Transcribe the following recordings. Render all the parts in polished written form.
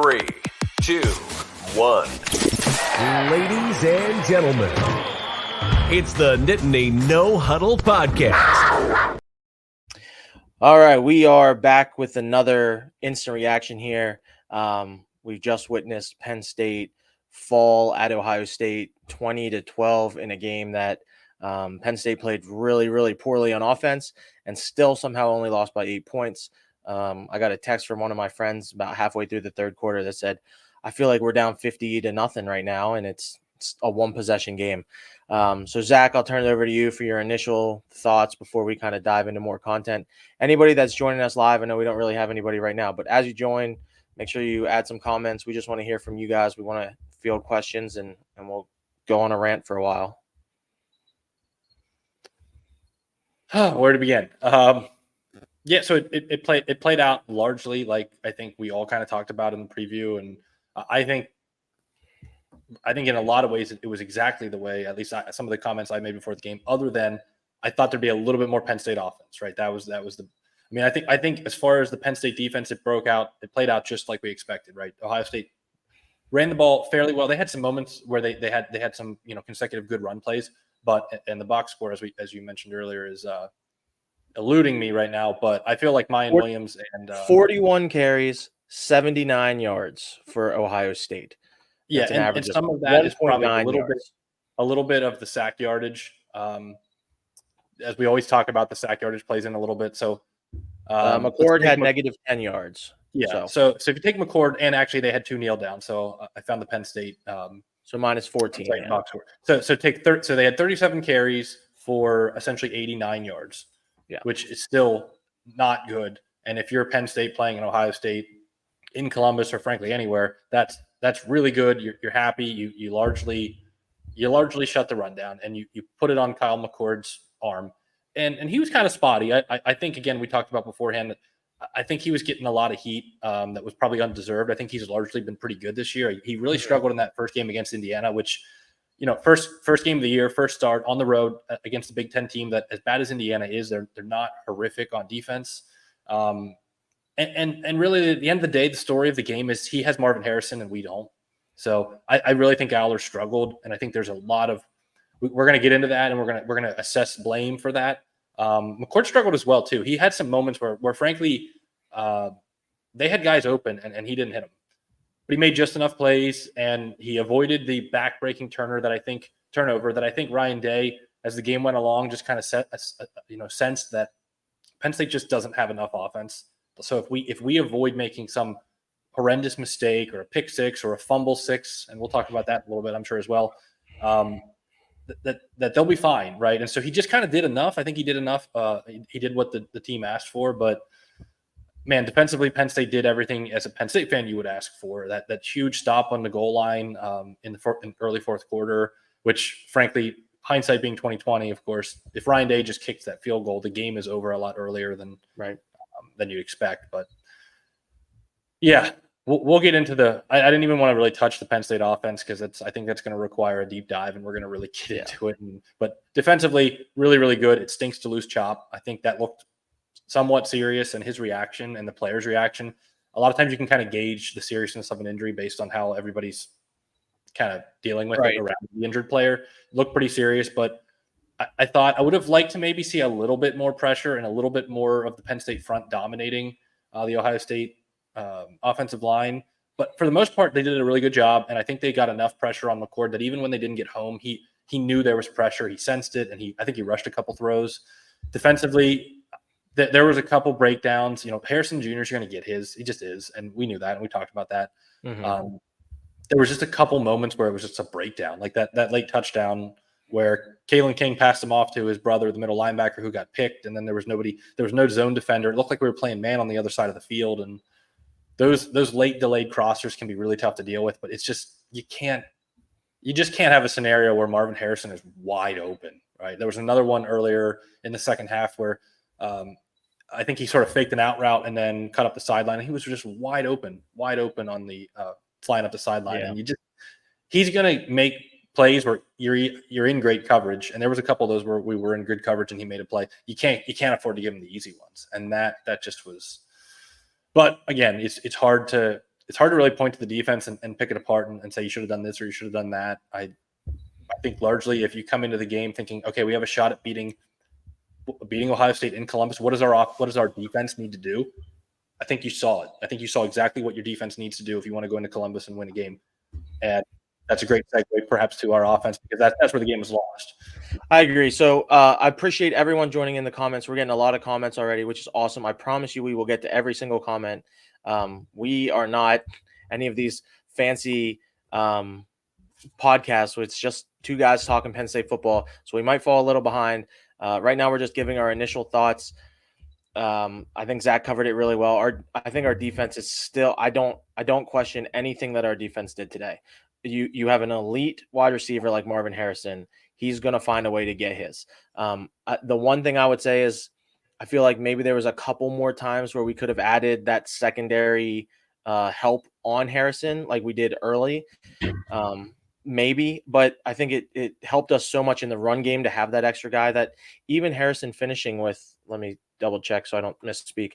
3, 2, 1. Ladies and gentlemen, it's the Nittany No Huddle Podcast. All right, we are back with another instant reaction here. We've just witnessed Penn State fall at Ohio State 20-12 in a game that Penn State played really, really poorly on offense and still somehow only lost by 8 points. I got a text from one of my friends about halfway through the third quarter that said, I feel like we're down 50-0 right now, and it's a one-possession game. So, Zach, I'll turn it over to you for your initial thoughts before we kind of dive into more content. Anybody that's joining us live, I know we don't really have anybody right now, but as you join, make sure you add some comments. We just want to hear from you guys. We want to field questions, and we'll go on a rant for a while. Where to begin? Yeah, so it played out largely like I think we all kind of talked about in the preview, and I think in a lot of ways it was exactly the way, at least some of the comments I made before the game, other than I thought there'd be a little bit more Penn State offense, right? That was the, I mean, I think as far as the Penn State defense, it played out just like we expected, right? Ohio State ran the ball fairly well. They had some moments where they had some, consecutive good run plays, and the box score, as you mentioned earlier, is eluding me right now, but I feel like Mayan Williams and 41 carries, 79 yards for Ohio State. That's and some of that is probably a little bit of the sack yardage. As we always talk about, the sack yardage plays in a little bit. So McCord had negative 10 yards. Yeah. So if you take McCord, and actually they had 2 kneel down. So I found the Penn State. So minus 14. Yeah. So they had 37 carries for essentially 89 yards. Yeah, which is still not good. And if you're Penn State playing in Ohio State, in Columbus, or frankly anywhere, that's really good. You're happy. You largely shut the run down, and you put it on Kyle McCord's arm, and he was kind of spotty. I think, again, we talked about beforehand that I think he was getting a lot of heat that was probably undeserved. I think he's largely been pretty good this year. He really struggled in that first game against Indiana, which, first game of the year, first start on the road against a Big Ten team that, as bad as Indiana is, they're not horrific on defense. And really, at the end of the day, the story of the game is he has Marvin Harrison and we don't. So I really think Aller struggled, and I think there's a lot of we're going to get into that, and we're going to assess blame for that. McCord struggled as well too. He had some moments where frankly, they had guys open and he didn't hit them. But he made just enough plays, and he avoided the back-breaking turnover that I think Ryan Day, as the game went along, just kind of sensed that Penn State just doesn't have enough offense. So if we avoid making some horrendous mistake or a pick six or a fumble six, and we'll talk about that a little bit, I'm sure, as well, that they'll be fine, right? And so he just kind of did enough. I think he did enough. He did what the team asked for, but man, defensively, Penn State did everything as a Penn State fan you would ask for. That huge stop on the goal line in early fourth quarter, which, frankly, hindsight being 2020, of course, if Ryan Day just kicks that field goal, the game is over a lot earlier than you'd expect. But yeah, we'll get into I didn't even want to really touch the Penn State offense because I think that's going to require a deep dive, and we're going to really get into it. But defensively, really, really good. It stinks to lose Chop. I think that looked somewhat serious, and his reaction and the player's reaction. A lot of times you can kind of gauge the seriousness of an injury based on how everybody's kind of dealing with it around the injured player. It looked pretty serious, but I thought I would have liked to maybe see a little bit more pressure and a little bit more of the Penn State front dominating the Ohio State offensive line. But for the most part, they did a really good job, and I think they got enough pressure on McCord that even when they didn't get home, he knew there was pressure. He sensed it, and I think he rushed a couple throws. Defensively, there was a couple breakdowns. Harrison Jr. is going to get his. He just is, and we knew that, and we talked about that. Mm-hmm. There was just a couple moments where it was just a breakdown, like that late touchdown where Kalen King passed him off to his brother, the middle linebacker, who got picked, and then there was no zone defender. It looked like we were playing man on the other side of the field, and those late delayed crossers can be really tough to deal with. But it's just you just can't have a scenario where Marvin Harrison is wide open, right? There was another one earlier in the second half where I think he sort of faked an out route and then cut up the sideline. And he was just wide open on the flying up the sideline. Yeah. And he's going to make plays where you're in great coverage. And there was a couple of those where we were in good coverage and he made a play. You can't afford to give him the easy ones. And that just was, but again, it's hard to it's hard to really point to the defense and pick it apart and say you should have done this or you should have done that. I think largely if you come into the game thinking, okay, we have a shot at beating Ohio State in Columbus, what does our defense need to do? I think you saw it. I think you saw exactly what your defense needs to do if you want to go into Columbus and win a game. And that's a great segue perhaps to our offense because that's where the game was lost. I agree. So I appreciate everyone joining in the comments. We're getting a lot of comments already, which is awesome. I promise you we will get to every single comment. We are not any of these fancy podcasts. It's just two guys talking Penn State football. So we might fall a little behind. Right now we're just giving our initial thoughts. I think Zach covered it really well. I think our defense is still. I don't question anything that our defense did today. You have an elite wide receiver like Marvin Harrison. He's going to find a way to get his. The one thing I would say is I feel like maybe there was a couple more times where we could have added that secondary help on Harrison like we did early. Maybe, but I think it helped us so much in the run game to have that extra guy that even Harrison finishing with, let me double check so I don't misspeak,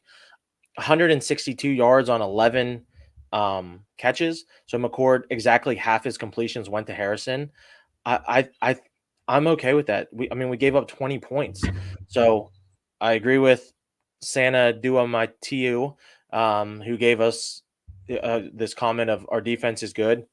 162 yards on 11 catches. So McCord, exactly half his completions went to Harrison. I'm okay with that. We gave up 20 points. So I agree with Santa Duamatiu, who gave us this comment of our defense is good.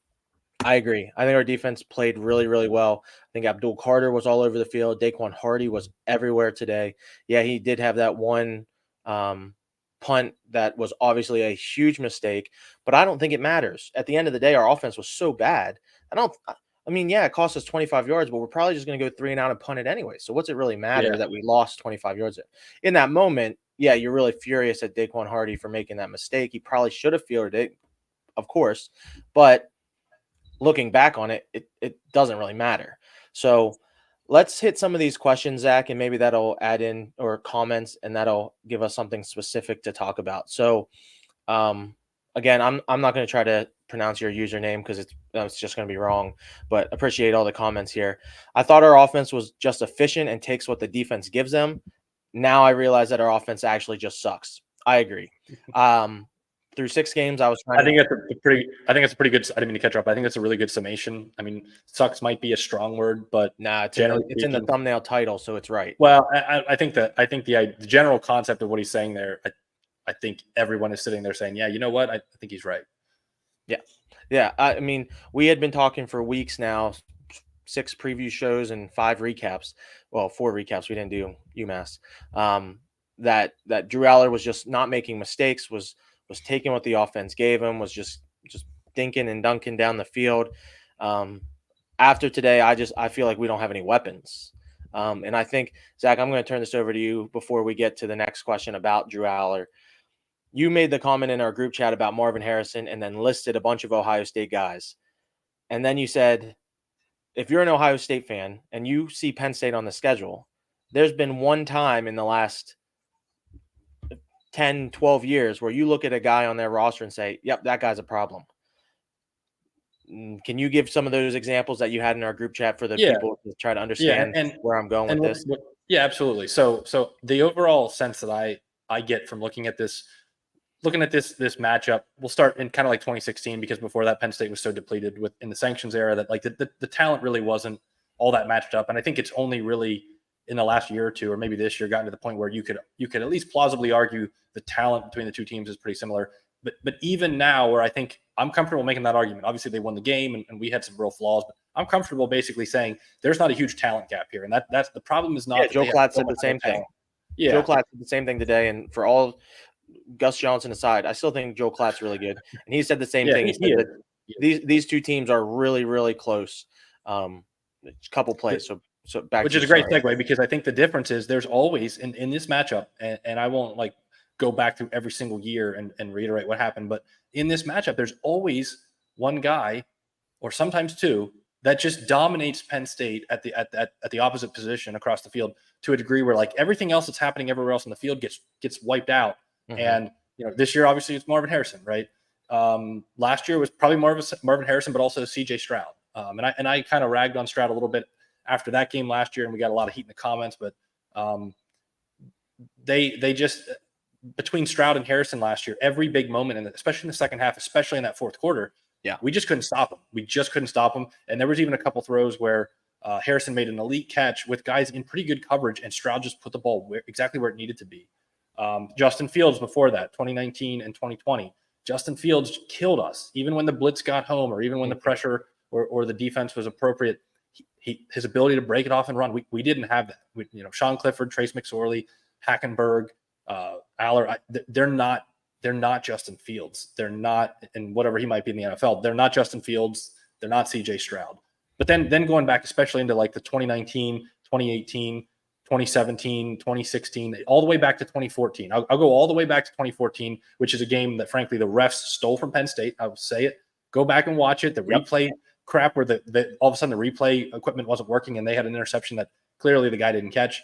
I agree. I think our defense played really, really well. I think Abdul Carter was all over the field. Daquan Hardy was everywhere today. Yeah, he did have that one punt that was obviously a huge mistake, but I don't think it matters. At the end of the day, our offense was so bad. It cost us 25 yards, but we're probably just going to go 3 and out and punt it anyway. So what's it really matter that we lost 25 yards? In that moment, yeah, you're really furious at Daquan Hardy for making that mistake. He probably should have fielded it, of course, but looking back on it, it doesn't really matter. So let's hit some of these questions, Zach, and maybe that'll add in or comments, and that'll give us something specific to talk about. So, again, I'm not going to try to pronounce your username because it's just going to be wrong, but appreciate all the comments here. I thought our offense was just efficient and takes what the defense gives them. Now I realize that our offense actually just sucks. I agree. Through 6 games, I think it's a pretty good. I didn't mean to catch up. I think that's a really good summation. I mean, sucks might be a strong word, but it's in the thumbnail title, so it's right. Well, I think the general concept of what he's saying there, I think everyone is sitting there saying, yeah, you know what? I think he's right. Yeah. I mean, we had been talking for weeks now, 6 preview shows and 5 recaps. Well, 4 recaps. We didn't do UMass. That Drew Aller was just not making mistakes, was taking what the offense gave him, was just dinking and dunking down the field. After today, I feel like we don't have any weapons. And I think, Zach, I'm going to turn this over to you before we get to the next question about Drew Aller. You made the comment in our group chat about Marvin Harrison and then listed a bunch of Ohio State guys. And then you said, if you're an Ohio State fan and you see Penn State on the schedule, there's been one time in the last 10, 12 years where you look at a guy on their roster and say, yep, that guy's a problem. Can you give some of those examples that you had in our group chat for the people to try to understand where I'm going with this? Yeah, absolutely. So the overall sense that I get from looking at this matchup, we'll start in kind of like 2016, because before that Penn State was so depleted in the sanctions era that like the talent really wasn't all that matched up. And I think it's only really in the last year or two, or maybe this year, gotten to the point where you could at least plausibly argue the talent between the two teams is pretty similar. But even now, where I think I'm comfortable making that argument, obviously they won the game and we had some real flaws, but I'm comfortable basically saying there's not a huge talent gap here. And that's the problem is not. Yeah, Joe Klatt said the same thing. Yeah. Joe Klatt said the same thing today. And for all Gus Johnson aside, I still think Joe Klatt's really good. And he said the same thing. He said that these two teams are really, really close. Couple plays. So back, which is a great segue, because I think the difference is there's always in this matchup, and I won't like go back through every single year and reiterate what happened, but in this matchup, there's always one guy, or sometimes two, that just dominates Penn State at the opposite position across the field to a degree where like everything else that's happening everywhere else in the field gets wiped out. Mm-hmm. And this year obviously it's Marvin Harrison, right? Last year was probably Marvin Harrison, but also CJ Stroud. And I kind of ragged on Stroud a little bit after that game last year, and we got a lot of heat in the comments, but between Stroud and Harrison last year, every big moment, and especially in the second half, especially in that fourth quarter, we just couldn't stop them. We just couldn't stop them. And there was even a couple throws where Harrison made an elite catch with guys in pretty good coverage, and Stroud just put the ball exactly where it needed to be. Justin Fields before that, 2019 and 2020. Justin Fields killed us, even when the blitz got home or even when the pressure or the defense was appropriate. His ability to break it off and run, we didn't have that. Sean Clifford, Trace McSorley, Hackenberg, Aller, they're not Justin Fields. They're not, and whatever he might be in the NFL, they're not Justin Fields. They're not CJ Stroud. But then going back, especially into like the 2019, 2018, 2017, 2016, all the way back to 2014. I'll go all the way back to 2014, which is a game that, frankly, the refs stole from Penn State. I will say it. Go back and watch it. The replay crap where all of a sudden the replay equipment wasn't working and they had an interception that clearly the guy didn't catch.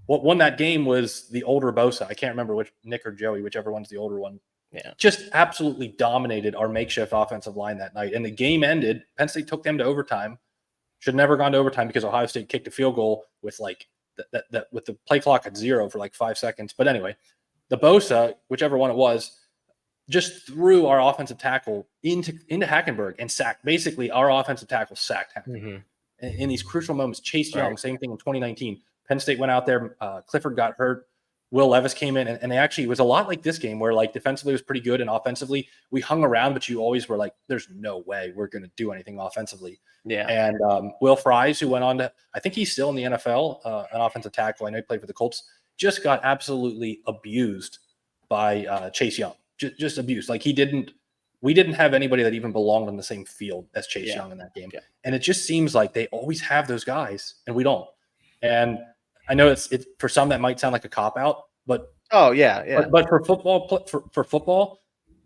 What won that game was the older Bosa. I can't remember which, Nick or Joey, whichever one's the older one. Yeah, just absolutely dominated our makeshift offensive line that night. And the game ended. Penn State took them to overtime. Should have never gone to overtime because Ohio State kicked a field goal with like that with the play clock at 0 for like 5 seconds. But anyway, the Bosa, whichever one it was, just threw our offensive tackle into Hackenberg and sacked. Basically, our offensive tackle sacked Hackenberg. In these crucial moments. Chase Young, same thing in 2019. Penn State went out there. Clifford got hurt. Will Levis came in, and they actually, it was a lot like this game where like defensively it was pretty good, and offensively we hung around, but you always were like, there's no way we're going to do anything offensively. Yeah. And Will Fries, who went on to, I think he's still in the NFL, an offensive tackle. I know he played for the Colts, just got absolutely abused by Chase Young. Just abused. Like we didn't have anybody that even belonged on the same field as Chase Young in that game. Yeah. And it just seems like they always have those guys, and we don't. And I know it's for some that might sound like a cop out, but but for football,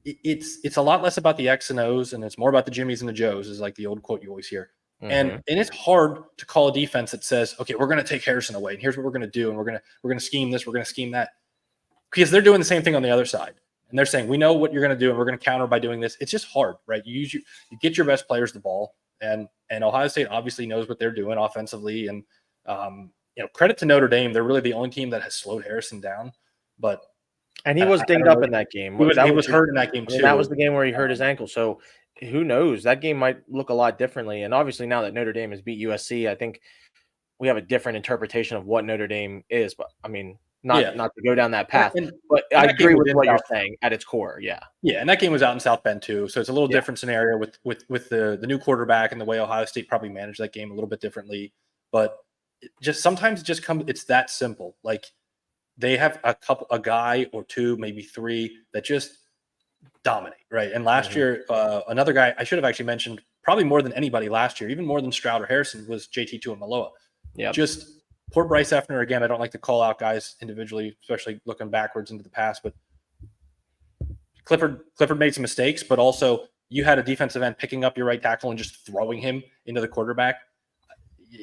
it's a lot less about the X and O's and it's more about the Jimmies and the Joes, is like the old quote you always hear. And it's hard to call a defense that says, okay, we're going to take Harrison away, and here's what we're going to do, and we're going to scheme this, we're going to scheme that, because they're doing the same thing on the other side, and they're saying, we know what you're going to do, and we're going to counter by doing this. It's just hard, right? You get your best players the ball, and Ohio State obviously knows what they're doing offensively, and credit to Notre Dame. They're really the only team that has slowed Harrison down. And he was dinged up in that game. He was hurt in that game too. That was the game where he hurt his ankle. So who knows? That game might look a lot differently. And obviously now that Notre Dame has beat USC, I think we have a different interpretation of what Notre Dame is. But I mean, not to go down that path. But I agree with what you're saying at its core. Yeah. Yeah, and that game was out in South Bend too. So it's a little different scenario with the new quarterback and the way Ohio State probably managed that game a little bit differently. But sometimes it's that simple. Like they have a guy or two, maybe three that just dominate, right? And last year, another guy I should have actually mentioned probably more than anybody last year, even more than Stroud or Harrison, was JT Tuimoloau. Yeah, just poor Bryce Effner again. I don't like to call out guys individually, especially looking backwards into the past, but Clifford made some mistakes, but also you had a defensive end picking up your right tackle and just throwing him into the quarterback.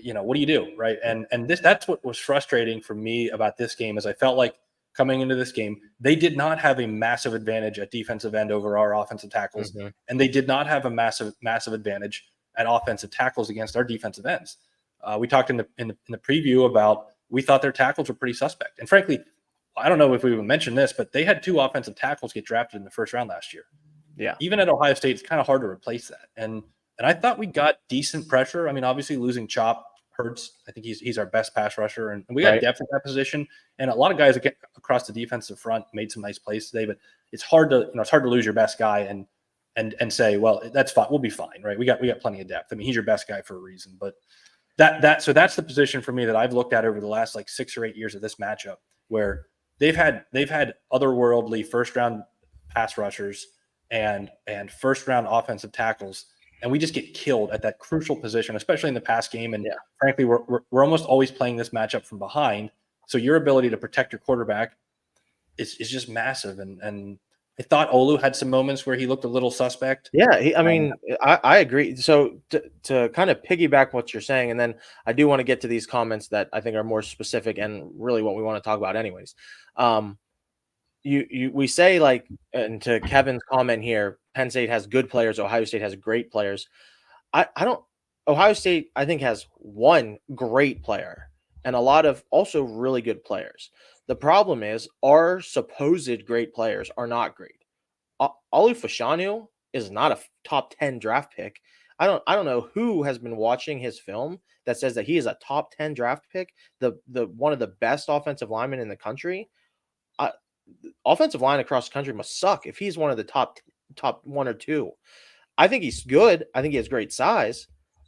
What do you do, right? And that's what was frustrating for me about this game, is I felt like coming into this game, they did not have a massive advantage at defensive end over our offensive tackles, and they did not have a massive advantage at offensive tackles against our defensive ends. We talked in the preview about, we thought their tackles were pretty suspect, and frankly, I don't know if we even mentioned this, but they had 2 offensive tackles get drafted in the first round last year. Yeah, even at Ohio State, it's kind of hard to replace that. And I thought we got decent pressure. I mean, obviously losing Chop hurts. I think he's our best pass rusher, and we got depth at that position. And a lot of guys across the defensive front made some nice plays today. But it's hard to lose your best guy and say, well, that's fine, we'll be fine, right? We got plenty of depth. I mean, he's your best guy for a reason. But so that's the position for me that I've looked at over the last like 6 or 8 years of this matchup, where they've had otherworldly first round pass rushers and first round offensive tackles. And we just get killed at that crucial position, especially in the pass game. And frankly, we're almost always playing this matchup from behind. So your ability to protect your quarterback is just massive. And I thought Olu had some moments where he looked a little suspect. Yeah, I agree. So to kind of piggyback what you're saying, and then I do want to get to these comments that I think are more specific and really what we want to talk about anyways. We say, like, and to Kevin's comment here, Penn State has good players, Ohio State has great players. Ohio State, I think, has one great player and a lot of also really good players. The problem is our supposed great players are not great. Olu Fashanu is not a top 10 draft pick. I don't know who has been watching his film that says that he is a top 10 draft pick, the one of the best offensive linemen in the country. Uh, Offensive line across the country must suck if he's one of the top one or two. I think he's good. I think he has great size,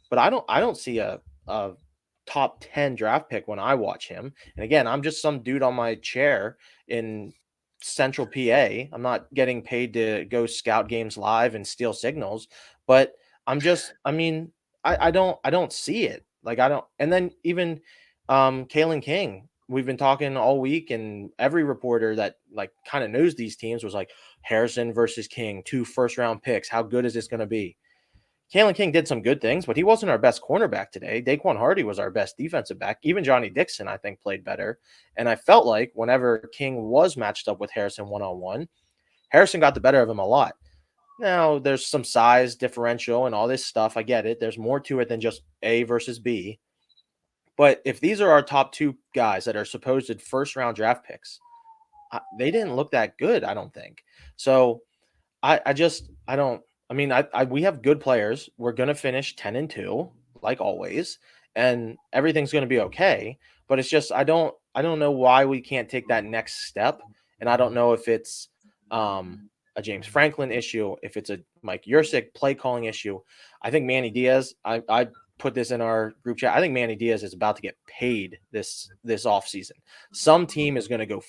but I don't see a top 10 draft pick when I watch him. And again, I'm just some dude on my chair in Central PA. I'm not getting paid to go scout games live and steal signals, but I mean, I don't see it. Like I don't, and then even Kalen King, we've been talking all week, and every reporter that like kind of knows these teams was like Harrison versus King, 2 first-round picks. How good is this going to be? Kalen King did some good things, but he wasn't our best cornerback today. Daquan Hardy was our best defensive back. Even Johnny Dixon, I think, played better. And I felt like whenever King was matched up with Harrison one-on-one, Harrison got the better of him a lot. Now, there's some size differential and all this stuff. I get it. There's more to it than just A versus B. But if these are our top 2 guys that are supposed first-round draft picks, they didn't look that good, I don't think. So I don't. I mean, we have good players. We're going to finish 10-2, like always, and everything's going to be okay. But it's just I don't know why we can't take that next step. And I don't know if it's a James Franklin issue, if it's a Mike Yurcik play calling issue. I think Manny Diaz. I put this in our group chat. I think Manny Diaz is about to get paid this offseason. Some team is going to go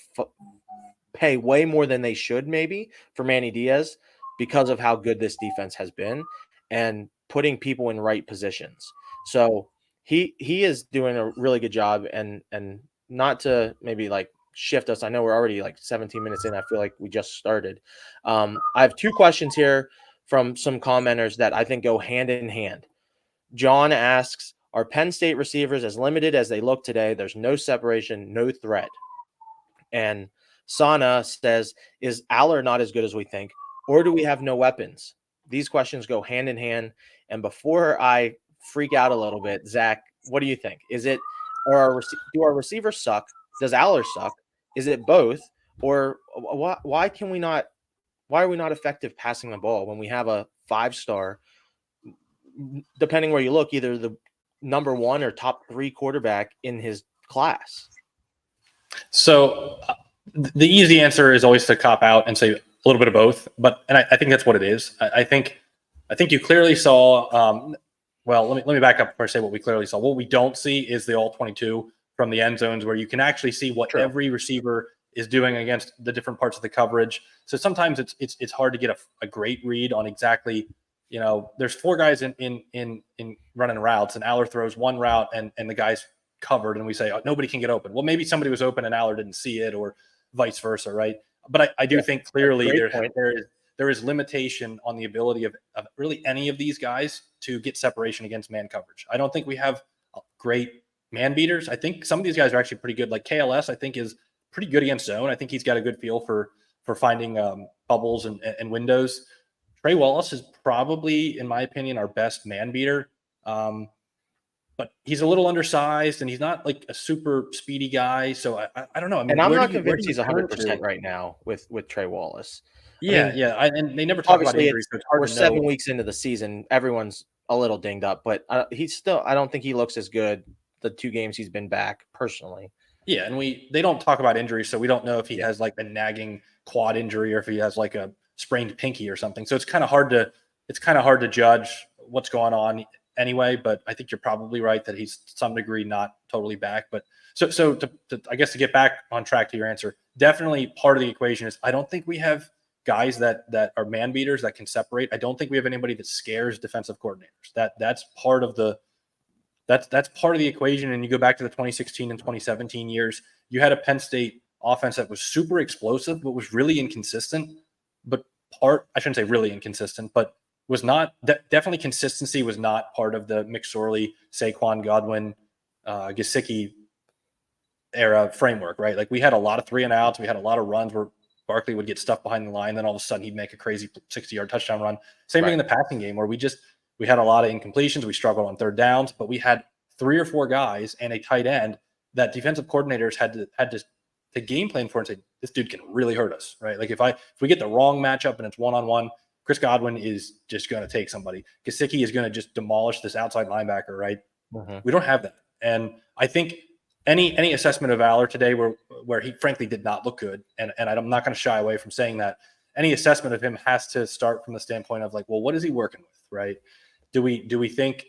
pay way more than they should maybe for Manny Diaz because of how good this defense has been and putting people in right positions. So he is doing a really good job, and not to maybe like shift us. I know we're already like 17 minutes in. I feel like we just started. I have 2 questions here from some commenters that I think go hand in hand. John asks, are Penn State receivers as limited as they look today? There's no separation, no threat. And Sana says, is Aller not as good as we think? Or do we have no weapons? These questions go hand in hand. And before I freak out a little bit, Zach, what do you think? Is it, or do our receivers suck? Does Aller suck? Is it both? Or why are we not effective passing the ball when we have a 5-star, depending where you look, either the number 1 or top 3 quarterback in his class? So the easy answer is always to cop out and say a little bit of both, and I think that's what it is. I think you clearly saw. Well, let me back up before I say what we clearly saw. What we don't see is the all 22 from the end zones, where you can actually see what every receiver is doing against the different parts of the coverage. So sometimes it's hard to get a great read on exactly. You know, there's 4 guys in running routes, and Aller throws one route, and the guy's covered, and we say, oh, nobody can get open. Well, maybe somebody was open and Aller didn't see it, or vice versa, right? But I do think clearly there is limitation on the ability of really any of these guys to get separation against man coverage. I don't think we have great man beaters. I think some of these guys are actually pretty good. Like KLS, I think is pretty good against zone. I think he's got a good feel for finding bubbles and windows. Trey Wallace is probably, in my opinion, our best man beater. But he's a little undersized, and he's not like a super speedy guy. So I don't know. I mean, and I'm not convinced he's 100% right now with Trey Wallace. Yeah, and they never talk about injuries. So we're 7 weeks into the season. Everyone's a little dinged up, but he's still. I don't think he looks as good the 2 games he's been back personally. Yeah, and they don't talk about injuries, so we don't know if he has like a nagging quad injury or if he has like a sprained pinky or something. So it's kind of hard to judge what's going on anyway. But I think you're probably right that he's to some degree not totally back. But so to I guess to get back on track to your answer, definitely part of the equation is I don't think we have guys that are man beaters that can separate. I don't think we have anybody that scares defensive coordinators. That's part of the equation. And you go back to the 2016 and 2017 years, you had a Penn State offense that was super explosive, but was really inconsistent. But I shouldn't say really inconsistent, but was not definitely consistency was not part of the McSorley, Saquon, Godwin, Gesicki era framework, right? Like we had a lot of 3 and outs. We had a lot of runs where Barkley would get stuffed behind the line. Then all of a sudden he'd make a crazy 60-yard touchdown run. Same thing in the passing game where we had a lot of incompletions. We struggled on 3rd downs, but we had 3 or 4 guys and a tight end that defensive coordinators had to to game plan for and say, this dude can really hurt us, right? Like if we get the wrong matchup and it's one-on-one, Chris Godwin is just going to take somebody. Gesicki is going to just demolish this outside linebacker, right? Mm-hmm. We don't have that. And I think any assessment of Aller today where he frankly did not look good, and I'm not going to shy away from saying that, any assessment of him has to start from the standpoint of like, well, what is he working with, right? Do we think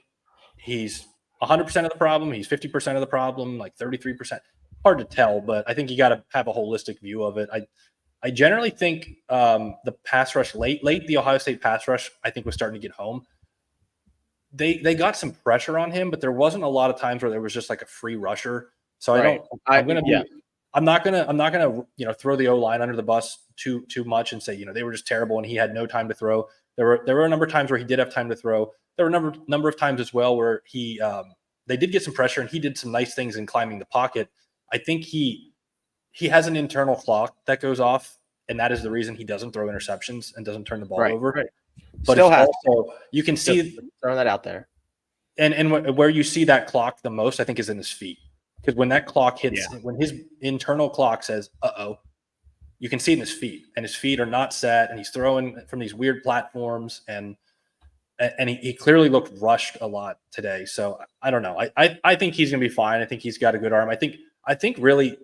he's 100% of the problem? He's 50% of the problem, like 33%. Hard to tell, but I think you got to have a holistic view of it. I generally think the pass rush late the Ohio State pass rush I think was starting to get home. They got some pressure on him, but there wasn't a lot of times where there was just like a free rusher. So Right. I'm not gonna throw the O-line under the bus too much and say they were just terrible and he had no time to throw. There were a number of times where he did have time to throw. There were a number of times as well where they did get some pressure and he did some nice things in climbing the pocket. I think he has an internal clock that goes off, and that is the reason he doesn't throw interceptions and doesn't turn the ball over. Right. But Still has also you can see throwing that out there. And where you see that clock the most, I think, is in his feet. Because when that clock hits, when his internal clock says, uh-oh, you can see it in his feet. And his feet are not set, and he's throwing from these weird platforms. And he clearly looked rushed a lot today. So I don't know. I think he's going to be fine. I think he's got a good arm. I think really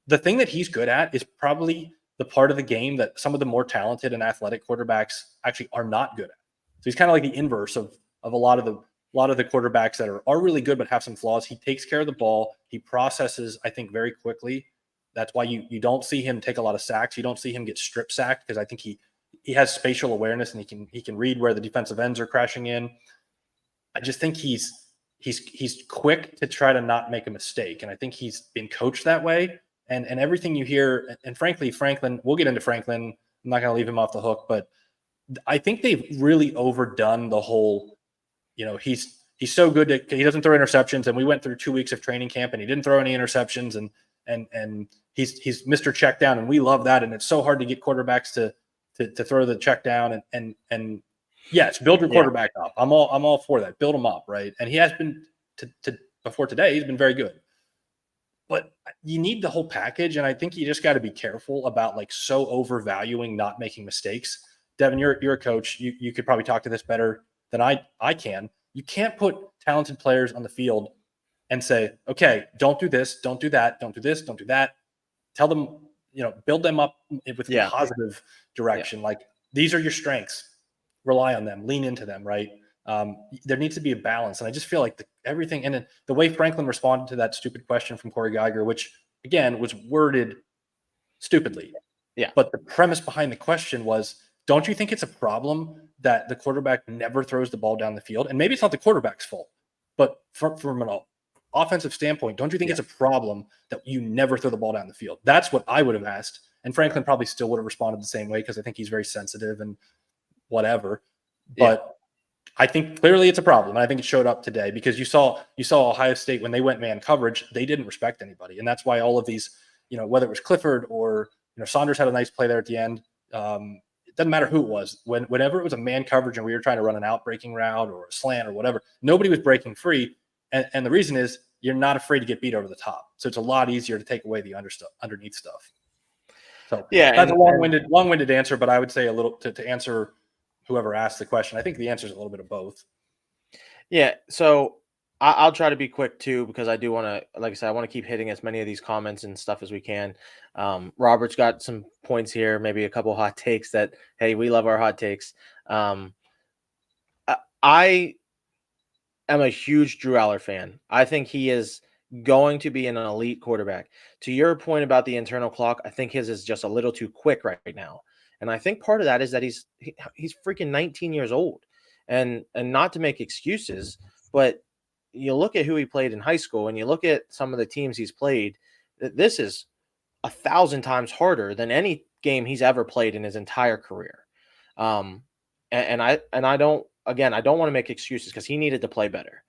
the thing that he's good at is probably the part of the game that some of the more talented and athletic quarterbacks actually are not good at. So he's kind of like the inverse of a lot of the quarterbacks that are really good but have some flaws. He takes care of the ball. He processes, I think, very quickly. That's why you don't see him take a lot of sacks. You don't see him get strip sacked because I think he has spatial awareness and he can read where the defensive ends are crashing in. I just think he's quick to try to not make a mistake, and I think he's been coached that way. And everything you hear, and frankly, Franklin, we'll get into Franklin. I'm not going to leave him off the hook, but I think they've really overdone the whole. He's so good that he doesn't throw interceptions, and we went through 2 weeks of training camp, and he didn't throw any interceptions, and he's Mr. Check Down, and we love that. And it's so hard to get quarterbacks to throw the check down, and yes, build your quarterback up. I'm all for that. Build him up, right? And he has been to before today. He's been very good. But you need the whole package, and I think you just got to be careful about like so overvaluing not making mistakes. Devin, you're a coach. You could probably talk to this better than I can. You can't put talented players on the field and say, okay, don't do this, don't do that, don't do this, don't do that. Tell them, build them up with a positive direction. Like, these are your strengths. Rely on them, lean into them, right? There needs to be a balance. And I just feel like everything, and then the way Franklin responded to that stupid question from Corey Geiger, which again was worded stupidly. Yeah. But the premise behind the question was, don't you think it's a problem that the quarterback never throws the ball down the field? And maybe it's not the quarterback's fault, but from an offensive standpoint, don't you think it's a problem that you never throw the ball down the field? That's what I would have asked. And Franklin probably still would have responded the same way because I think he's very sensitive and whatever. But I think clearly it's a problem. And I think it showed up today because you saw Ohio State when they went man coverage, they didn't respect anybody. And that's why all of these, whether it was Clifford or, Saunders had a nice play there at the end. It doesn't matter who it was. Whenever it was a man coverage and we were trying to run an out-breaking route or a slant or whatever, nobody was breaking free. And the reason is you're not afraid to get beat over the top. So it's a lot easier to take away the underneath stuff. So that's a long-winded answer, but I would say a little to answer whoever asked the question. I think the answer is a little bit of both. Yeah. So I'll try to be quick too, because I do want to, like I said, I want to keep hitting as many of these comments and stuff as we can. Robert's got some points here, maybe a couple hot takes that, hey, we love our hot takes. I am a huge Drew Aller fan. I think he is going to be an elite quarterback. To your point about the internal clock, I think his is just a little too quick right now. And I think part of that is that he's freaking 19 years old, and not to make excuses, but you look at who he played in high school and you look at some of the teams he's played, this is 1,000 times harder than any game he's ever played in his entire career. And I don't want to make excuses because he needed to play better.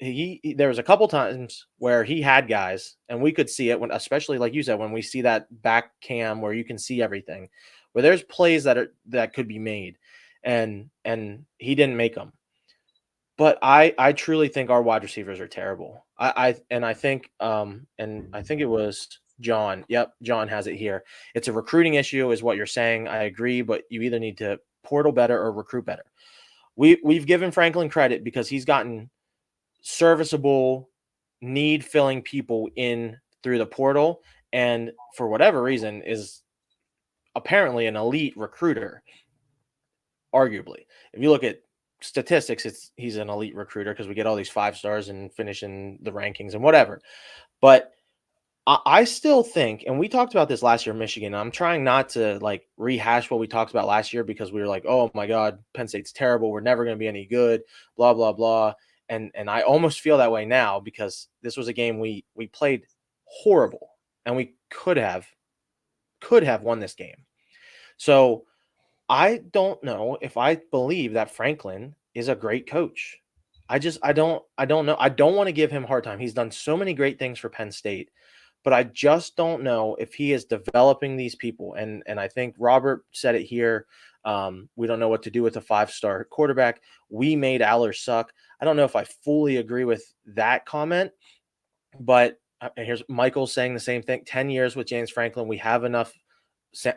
There was a couple times where he had guys and we could see it when, especially like you said, when we see that back cam where you can see everything, where there's plays that could be made and he didn't make them. But I truly think our wide receivers are terrible. I think it was John. Yep, John has it here. It's a recruiting issue, is what you're saying. I agree, but you either need to portal better or recruit better. We've given Franklin credit because he's gotten serviceable, need filling people in through the portal, and for whatever reason is apparently an elite recruiter. Arguably, if you look at statistics, he's an elite recruiter because we get all these 5 stars and finish in the rankings and whatever. But I still think, and we talked about this last year in Michigan. I'm trying not to like rehash what we talked about last year because we were like, oh my God, Penn State's terrible. We're never going to be any good, blah, blah, blah. And I almost feel that way now because this was a game we played horrible and we could have won this game. So I don't know if I believe that Franklin is a great coach. I don't know. I don't want to give him a hard time. He's done so many great things for Penn State, but I just don't know if he is developing these people. And I think Robert said it here. We don't know what to do with a 5-star quarterback. We made Aller suck. I don't know if I fully agree with that comment, but here's Michael saying the same thing. 10 years with James Franklin. We have enough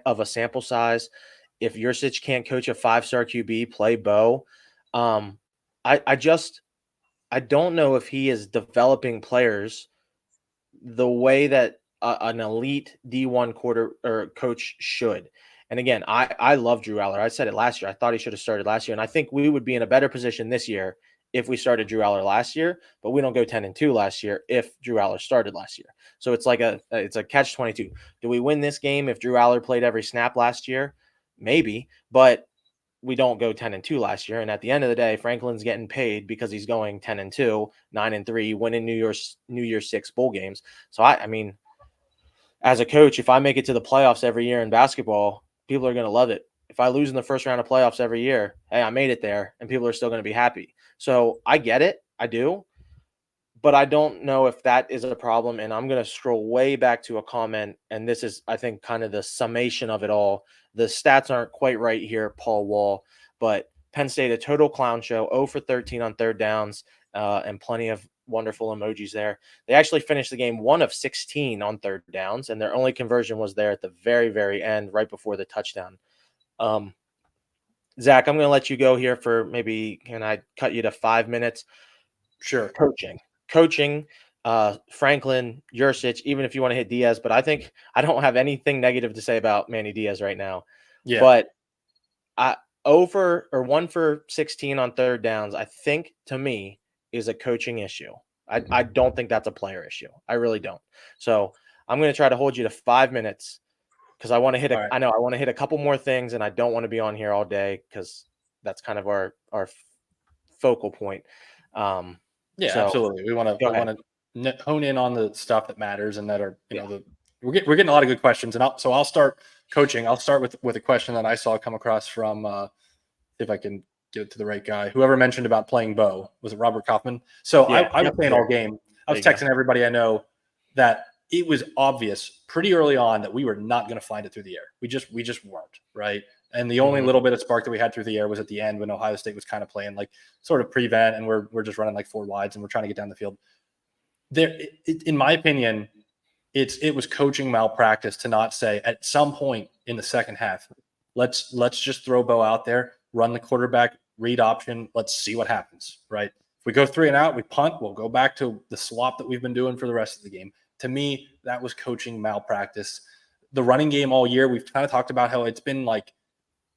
of a sample size. If Yursich can't coach a 5-star QB, play Bo. I don't know if he is developing players the way that an elite D1 coach should. And again, I love Drew Aller. I said it last year. I thought he should have started last year. And I think we would be in a better position this year if we started Drew Aller last year, but we don't go 10-2 last year if Drew Aller started last year. So it's like it's a catch-22. Do we win this game if Drew Aller played every snap last year? Maybe, but we don't go 10-2 last year. And at the end of the day, Franklin's getting paid because he's going 10-2, 9-3, winning New Year's 6 bowl games. So I mean, as a coach, if I make it to the playoffs every year in basketball, people are going to love it. If I lose in the first round of playoffs every year, hey, I made it there, and people are still going to be happy. So I get it. I do. But I don't know if that is a problem. And I'm going to scroll way back to a comment. And this is, I think, kind of the summation of it all. The stats aren't quite right here, Paul Wall. But Penn State, a total clown show, 0 for 13 on third downs, and plenty of wonderful emojis there. They actually finished the game 1 of 16 on third downs, and their only conversion was there at the very, very end, right before the touchdown. Zach, I'm going to let you go here for maybe, can I cut you to 5 minutes? Sure. Coaching, Franklin, Yursich, even if you want to hit Diaz, but I think I don't have anything negative to say about Manny Diaz right now. Yeah. But 1 for 16 on third downs, I think to me is a coaching issue. I don't think that's a player issue. I really don't. So I'm going to try to hold you to 5 minutes because I want to hit I want to hit a couple more things, and I don't want to be on here all day because that's kind of our focal point. Absolutely. We want to hone in on the stuff that matters and that are, we're getting a lot of good questions. And I'll start coaching. I'll start with a question that I saw come across from, if I can get it to the right guy, whoever mentioned about playing Bo. Was it Robert Kaufman? So I was playing all game. I was texting everybody I know that it was obvious pretty early on that we were not going to find it through the air. We just weren't, right? And the only little bit of spark that we had through the air was at the end when Ohio State was kind of playing like sort of prevent, and we're just running like 4 wides and we're trying to get down the field. In my opinion, it was coaching malpractice to not say at some point in the second half, let's just throw Bo out there, run the quarterback read option, let's see what happens, right? If we go 3 and out, we punt, we'll go back to the swap that we've been doing for the rest of the game. To me, that was coaching malpractice. The running game all year, we've kind of talked about how it's been like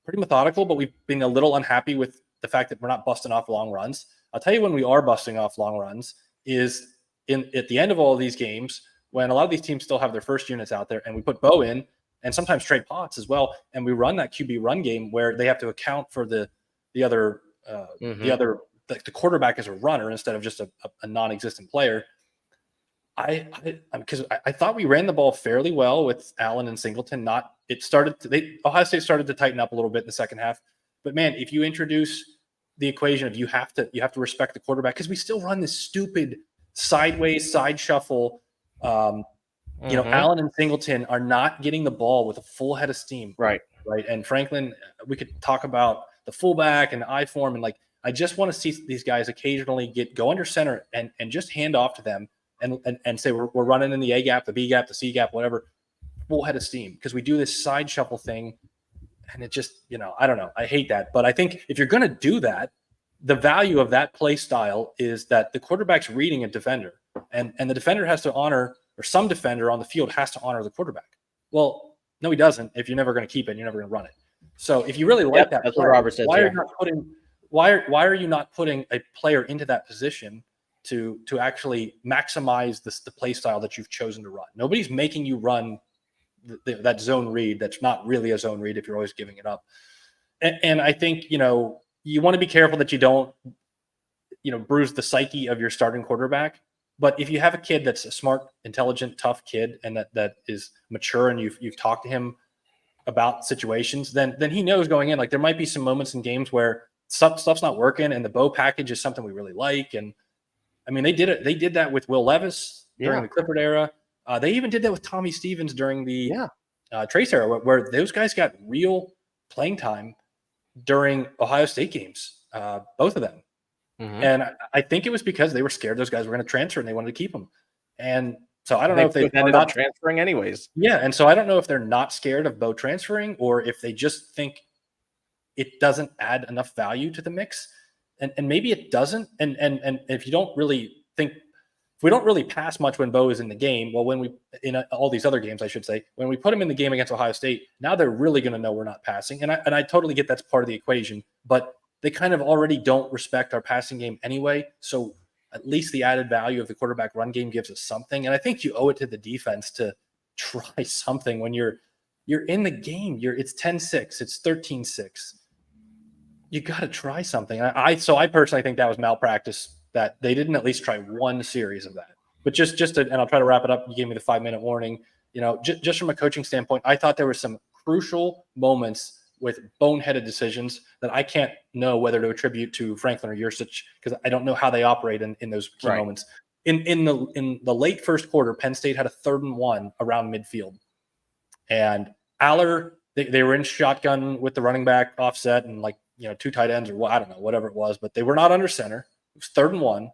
pretty methodical, but we've been a little unhappy with the fact that we're not busting off long runs. I'll tell you when we are busting off long runs is at the end of all of these games when a lot of these teams still have their first units out there and we put Bo in and sometimes Trey Potts as well. And we run that QB run game where they have to account for the quarterback as a runner instead of just a non-existent player. Because I thought we ran the ball fairly well with Allen and Singleton. Ohio State started to tighten up a little bit in the second half. But man, if you introduce the equation of you have to respect the quarterback, because we still run this stupid sideways side shuffle. Allen and Singleton are not getting the ball with a full head of steam. Right. And Franklin, we could talk about the fullback and the I form, and I just want to see these guys occasionally go under center and just hand off to them and say we're running in the A gap, the B gap, the C gap, whatever, full head of steam, because we do this side shuffle thing, and it just, I don't know. I hate that. But I think if you're going to do that, the value of that play style is that the quarterback's reading a defender, and the defender has to honor, or some defender on the field has to honor the quarterback. Well, no, he doesn't. If you're never going to keep it, and you're never going to run it. So if you really like that, that's player, what Robert says. Why are you not putting a player into that position to actually maximize the play style that you've chosen to run? Nobody's making you run that zone read. That's not really a zone read if you're always giving it up. And I think, you want to be careful that you don't, bruise the psyche of your starting quarterback. But if you have a kid that's a smart, intelligent, tough kid, and that is mature, and you've talked to him about situations, then he knows going in, like, there might be some moments in games where stuff's not working, and the Bo package is something we really like. And I mean, they did that with Will Levis during the Clifford era. They even did that with Tommy Stevens during the Trace era, where those guys got real playing time during Ohio State games, both of them. Mm-hmm. And I think it was because they were scared those guys were going to transfer and they wanted to keep them. And so I don't know if they ended up transferring anyways. Yeah, and so I don't know if they're not scared of Bo transferring, or if they just think it doesn't add enough value to the mix. And maybe it doesn't. And if you don't really think, if we don't really pass much when Bo is in the game, well, when we in all these other games, I should say, when we put him in the game against Ohio State, now they're really going to know we're not passing. And I totally get that's part of the equation, but they kind of already don't respect our passing game anyway. So at least the added value of the quarterback run game gives us something. And I think you owe it to the defense to try something when you're in the game. It's 10-6, it's 13-6. You got to try something. So I personally think that was malpractice, that they didn't at least try one series of that. But and I'll try to wrap it up. You gave me the 5-minute warning. Just from a coaching standpoint, I thought there were some crucial moments with boneheaded decisions that I can't know whether to attribute to Franklin or Yursich, because I don't know how they operate in those key moments. In the late first quarter, Penn State had a 3rd and 1 around midfield, and Aller, they were in shotgun with the running back offset and 2 tight ends, or I don't know, whatever it was, but they were not under center. It was 3rd and 1.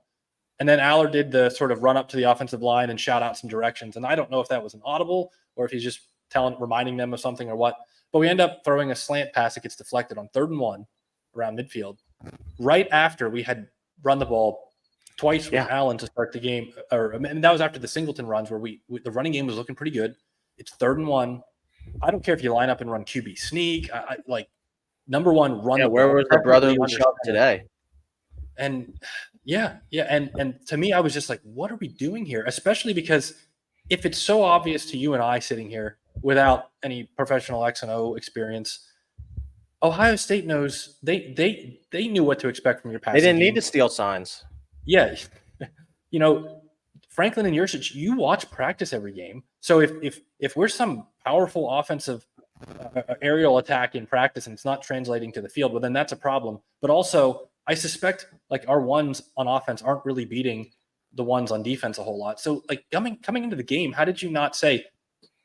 And then Aller did the sort of run up to the offensive line and shout out some directions. And I don't know if that was an audible or if he's just reminding them of something or what. But we end up throwing a slant pass that gets deflected on 3rd and 1 around midfield, right after we had run the ball twice with Allen to start the game. And that was after the Singleton runs where the running game was looking pretty good. It's 3rd and 1. I don't care if you line up and run QB sneak. I number one, run. Yeah, where was the brotherly shove today? And and to me, I was just like, what are we doing here? Especially because if it's so obvious to you and I sitting here without any professional X and O experience, Ohio State knows they knew what to expect from your passing. They didn't need to steal signs. Yeah, Franklin and Yursich, you watch practice every game. So if we're some powerful offensive aerial attack in practice and it's not translating to the field, well, then that's a problem. But also, I suspect our ones on offense aren't really beating the ones on defense a whole lot. So coming into the game, how did you not say,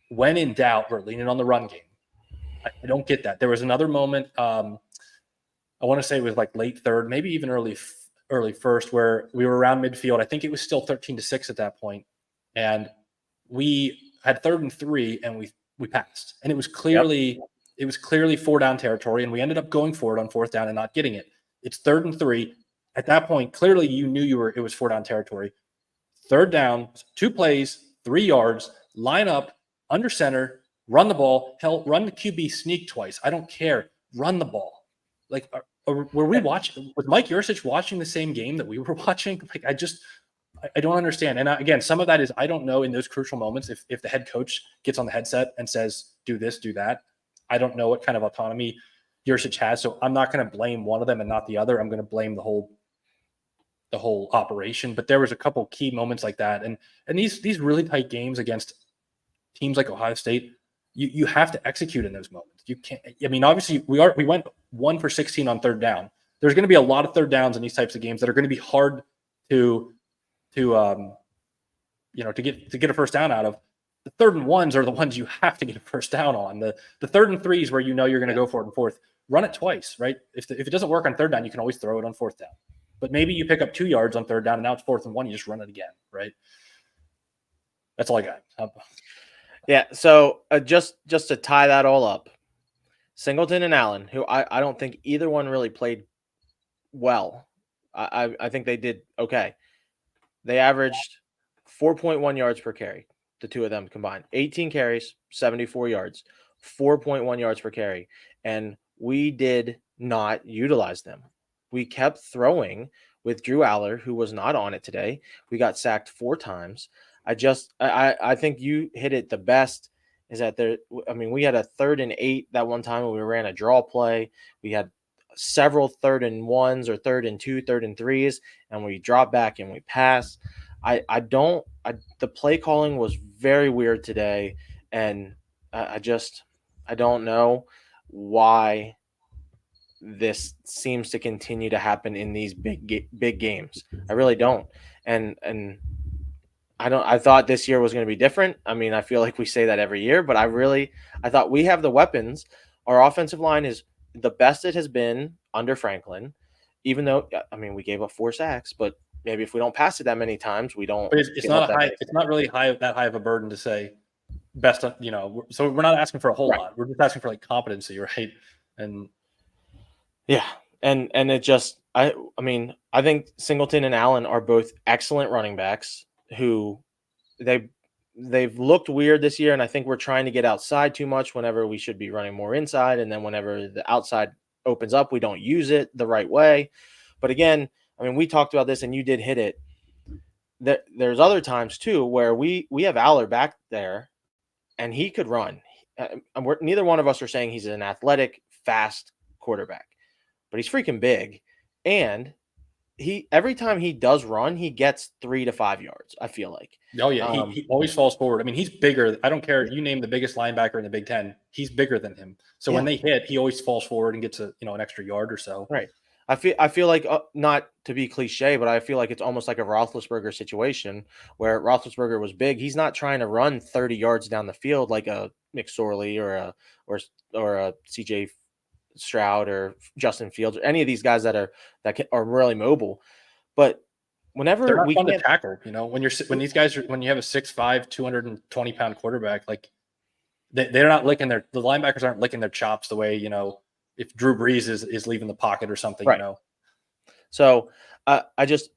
when in doubt, we're leaning on the run game? I don't get that. There was another moment, I want to say it was late 3rd, maybe even early 1st, where we were around midfield. I think it was still 13-6 at that point. And we had 3rd and 3 and we passed. And it was clearly 4-down territory. And we ended up going for it on 4th down and not getting it. It's 3rd and 3. At that point, clearly you knew it was 4-down territory. 3rd down, 2 plays, 3 yards, line up, under center, run the ball, run the QB sneak twice. I don't care. Run the ball. Were we watching? Was Mike Yursich watching the same game that we were watching? I don't understand. And again, some of that is I don't know in those crucial moments if the head coach gets on the headset and says, do this, do that. I don't know what kind of autonomy Yursich has. So I'm not going to blame one of them and not the other. I'm going to blame the whole operation. But there was a couple key moments like that. And these really tight games against teams like Ohio State, you have to execute in those moments. You can't. I mean, obviously we went 1 for 16 on 3rd down. There's going to be a lot of 3rd downs in these types of games that are going to be hard to get a first down out of. The 3rd and 1s are the ones you have to get a first down on. The 3rd and 3s where you're going to go for it in 4th. Run it twice, right? If it doesn't work on 3rd down, you can always throw it on 4th down. But maybe you pick up 2 yards on 3rd down and now it's 4th and 1. You just run it again, right? That's all I got. Yeah. So just to tie that all up, Singleton and Allen, who I don't think either one really played well. I think they did okay. They averaged 4.1 yards per carry, the two of them combined. 18 carries, 74 yards, 4.1 yards per carry. And we did not utilize them. We kept throwing with Drew Aller, who was not on it today. We got sacked 4 times. I think you hit it the best is that we had a 3rd and 8 that one time when we ran a draw play. We had several 3rd and 1s or 3rd and 2, 3rd and 3s, and we drop back and we pass. The play calling was very weird today, and I don't know why this seems to continue to happen in these big games. I really don't. And I thought this year was going to be different. I mean, I feel like we say that every year, but I thought we have the weapons. Our offensive line is the best it has been under Franklin, even though, we gave up 4 sacks, but maybe if we don't pass it that many times, we don't. But it's not it's not really that high of a burden to say best, so we're not asking for a whole lot. We're just asking for like competency, right? And yeah. And it just, I think Singleton and Allen are both excellent running backs who they've looked weird this year. And I think we're trying to get outside too much whenever we should be running more inside. And then whenever the outside opens up, we don't use it the right way. But again, we talked about this and you did hit it. There's other times too where we have Aller back there and he could run. Neither one of us are saying he's an athletic, fast quarterback, but he's freaking big. And every time he does run, he gets 3 to 5 yards, I feel like. Oh, yeah. He always falls forward. He's bigger. I don't care. You name the biggest linebacker in the Big Ten. He's bigger than him. So when they hit, he always falls forward and gets an extra yard or so. Right. I feel like, not to be cliche, but I feel like it's almost like a Roethlisberger situation where Roethlisberger was big. He's not trying to run 30 yards down the field like a McSorley or a CJ Stroud or Justin Fields or any of these guys that are really mobile. But whenever they're not fun to tackle, when you have a 6'5", 220-pound quarterback, like they're not licking the linebackers aren't licking their chops the way, if Drew Brees is leaving the pocket or something, right. So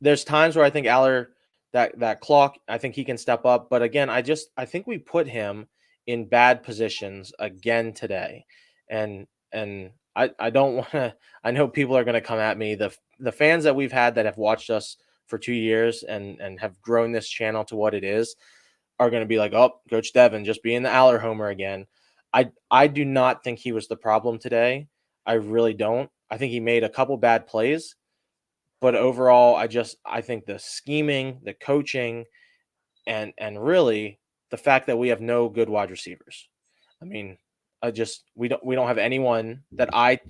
there's times where I think Aller, that clock, I think he can step up. But again, I think we put him in bad positions again today. And I don't want to, I know people are going to come at me. The fans that we've had that have watched us for 2 years and have grown this channel to what it is are going to be like, oh, Coach Devin just being the Aller homer again. I do not think he was the problem today. I really don't. I think he made a couple bad plays, but overall, I think the scheming, the coaching, and really the fact that we have no good wide receivers. We don't have anyone that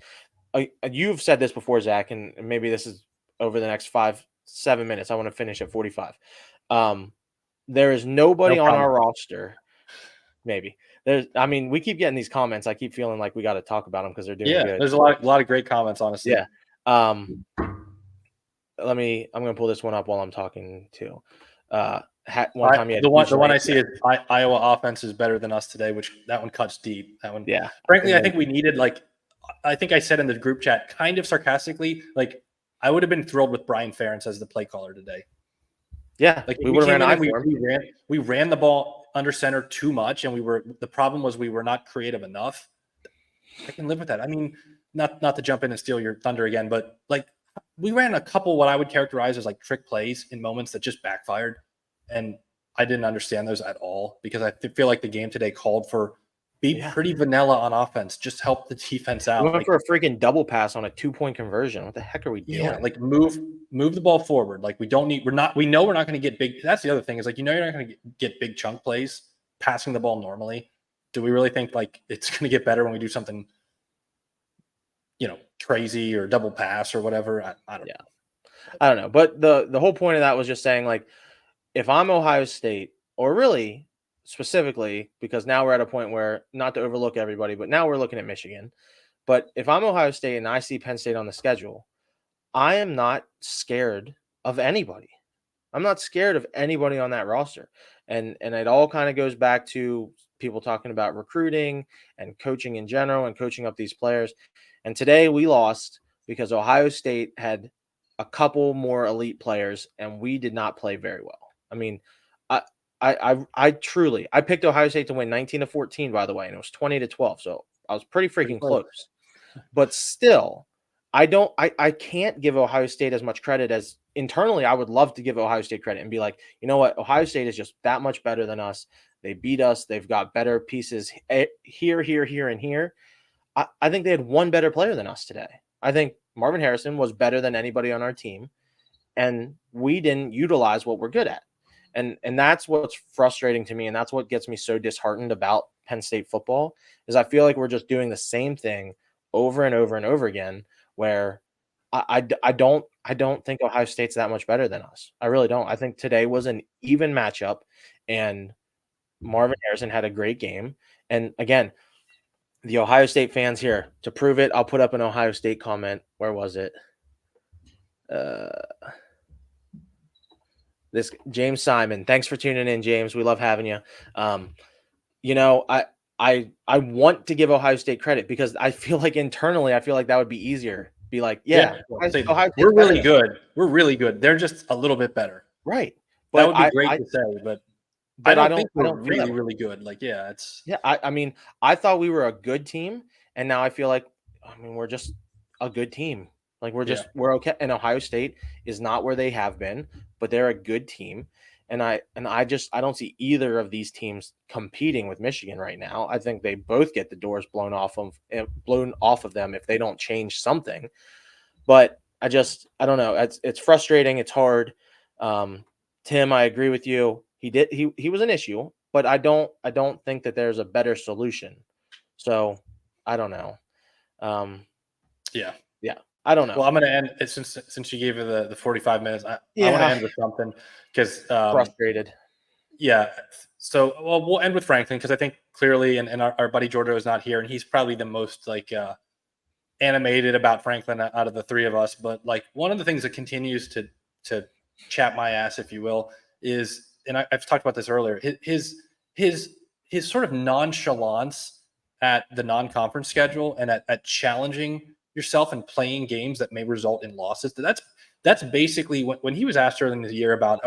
you've said this before, Zach, and maybe this is over the next 5-7 minutes. I want to finish at 45. There is nobody on our roster. Maybe we keep getting these comments. I keep feeling like we got to talk about them because they're doing good. There's a lot of great comments, honestly. Yeah. I'm going to pull this one up while I'm talking too. The one I see is Iowa offense is better than us today, which that one cuts deep. That one, yeah. Frankly, I think we needed, I think I said in the group chat, kind of sarcastically, I would have been thrilled with Brian Ferentz as the play caller today. Yeah, we ran the ball under center too much, and the problem was we were not creative enough. I can live with that. Not to jump in and steal your thunder again, but we ran a couple what I would characterize as trick plays in moments that just backfired. And I didn't understand those at all because I feel like the game today called for pretty vanilla on offense. Just help the defense out. We went for a freaking double pass on a 2-point conversion. What the heck are we doing? Yeah, move the ball forward. We know we're not going to get big. That's the other thing is you're not going to get big chunk plays passing the ball normally. Do we really think it's going to get better when we do something, crazy or double pass or whatever? I don't know. I don't know. But the whole point of that was just saying if I'm Ohio State, or really specifically, because now we're at a point where, not to overlook everybody, but now we're looking at Michigan. But if I'm Ohio State and I see Penn State on the schedule, I am not scared of anybody. I'm not scared of anybody on that roster. And it all kind of goes back to people talking about recruiting and coaching in general and coaching up these players. And today we lost because Ohio State had a couple more elite players and we did not play very well. I mean, I truly picked Ohio State to win 19-14, by the way, and it was 20-12. So I was pretty freaking close. But still, I can't give Ohio State as much credit as internally. I would love to give Ohio State credit and be like, you know what? Ohio State is just that much better than us. They beat us. They've got better pieces here, and here. I think they had one better player than us today. I think Marvin Harrison was better than anybody on our team, and we didn't utilize what we're good at. And that's what's frustrating to me, and that's what gets me so disheartened about Penn State football is I feel like we're just doing the same thing over and over and over again, where I don't think Ohio State's that much better than us. I really don't. I think today was an even matchup, and Marvin Harrison had a great game. And again, the Ohio State fans here, to prove it, I'll put up an Ohio State comment. Where was it? This James Simon. Thanks for tuning in, James. We love having you. You know, I want to give Ohio State credit because I feel like internally, I feel like that would be easier. Be like, we're really good. We're really good. They're just a little bit better. Right. But that would be great to say, but I don't think we're really, really good. Like, I mean, I thought we were a good team, and now I feel like, we're just a good team. Like we're okay. And Ohio State is not where they have been, but they're a good team. And I don't see either of these teams competing with Michigan right now. I think they both get the doors blown off of them if they don't change something. But I don't know. It's frustrating. It's hard. Tim, I agree with you. He was an issue, but I don't think that there's a better solution. So I don't know. Yeah. I don't know. Well, I'm going to end since you gave it the 45 minutes. I want to end with something because frustrated. Yeah. So, we'll end with Franklin because I think clearly, and our buddy Jordo is not here, and he's probably the most animated about Franklin out of the three of us. But like one of the things that continues to chat my ass, if you will, is, and I've talked about this earlier, his sort of nonchalance at the non-conference schedule and at challenging yourself and playing games that may result in losses. That's basically when he was asked earlier in the year about,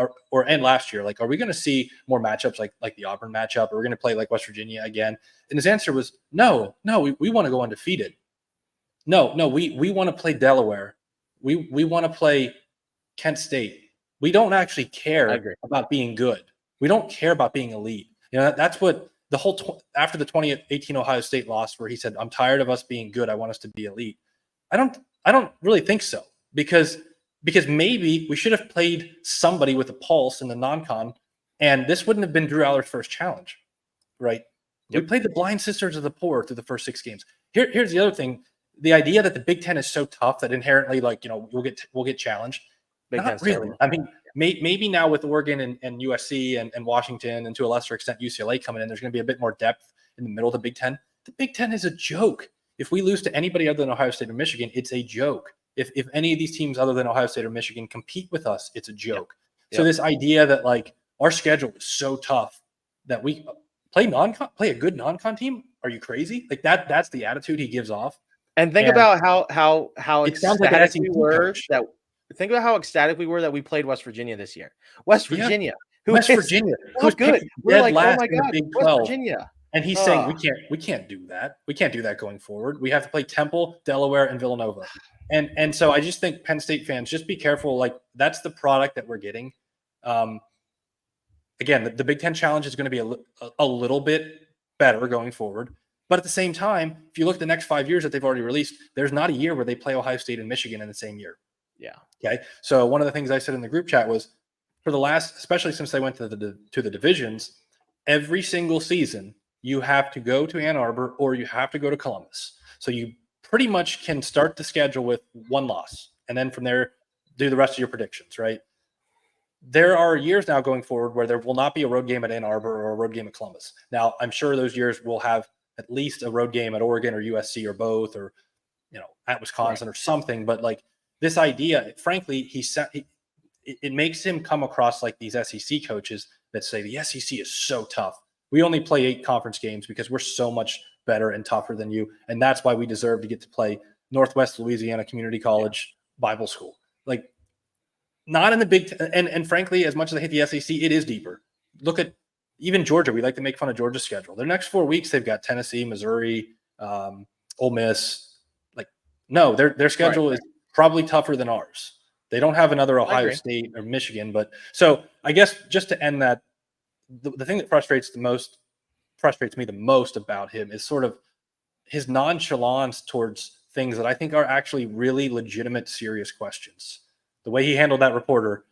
and last year, like, are we going to see more matchups like the Auburn matchup? Or we're going to play like West Virginia again? And his answer was, no, we want to go undefeated. No, we want to play Delaware. We want to play Kent State. We don't actually care about being good. We don't care about being elite. You know, that's what the whole after the 2018 Ohio State loss, where he said, I'm tired of us being good. I want us to be elite. I don't really think so because maybe we should have played somebody with a pulse in the non-con, and this wouldn't have been Drew Aller's first challenge, right? Yep. We played the Blind Sisters of the Poor through the first 6 games. Here's the other thing: the idea that the Big Ten is so tough that inherently, we'll get challenged. Not really. Terrible. I mean, maybe now with Oregon and USC and Washington, and to a lesser extent UCLA coming in, there's going to be a bit more depth in the middle of the Big Ten. The Big Ten is a joke. If we lose to anybody other than Ohio State or Michigan, it's a joke. If any of these teams other than Ohio State or Michigan compete with us, it's a joke. Yep. So this idea that like our schedule is so tough that we play a good non-con team, are you crazy? Like that's the attitude he gives off. And think about how ecstatic we were think about how ecstatic we were that we played West Virginia this year. West Virginia, who's good. We're like, oh my God, West Virginia. And he's saying we can't do that. We can't do that going forward. We have to play Temple, Delaware, and Villanova. And so I just think Penn State fans, just be careful. Like that's the product that we're getting. Again, the Big Ten Challenge is going to be a little bit better going forward. But at the same time, if you look at the next 5 years that they've already released, there's not a year where they play Ohio State and Michigan in the same year. Yeah. Okay. So one of the things I said in the group chat was for the last, especially since they went to the divisions, every single season, you have to go to Ann Arbor or you have to go to Columbus. So you pretty much can start the schedule with one loss. And then from there, do the rest of your predictions, right? There are years now going forward where there will not be a road game at Ann Arbor or a road game at Columbus. Now, I'm sure those years will have at least a road game at Oregon or USC or both, or, at Wisconsin or something. But like this idea, frankly, it makes him come across like these SEC coaches that say the SEC is so tough. We only play 8 conference games because we're so much better and tougher than you, and that's why we deserve to get to play Northwest Louisiana Community College Bible School. Like, not in the Big Ten, and frankly, as much as I hate the SEC, it is deeper. Look at even Georgia. We like to make fun of Georgia's schedule. Their next 4 weeks, they've got Tennessee, Missouri, Ole Miss. Like, no, their schedule is probably tougher than ours. They don't have another Ohio State or Michigan. But so I guess just to end that, the thing that frustrates me the most about him is sort of his nonchalance towards things that I think are actually really legitimate, serious questions. The way he handled that reporter,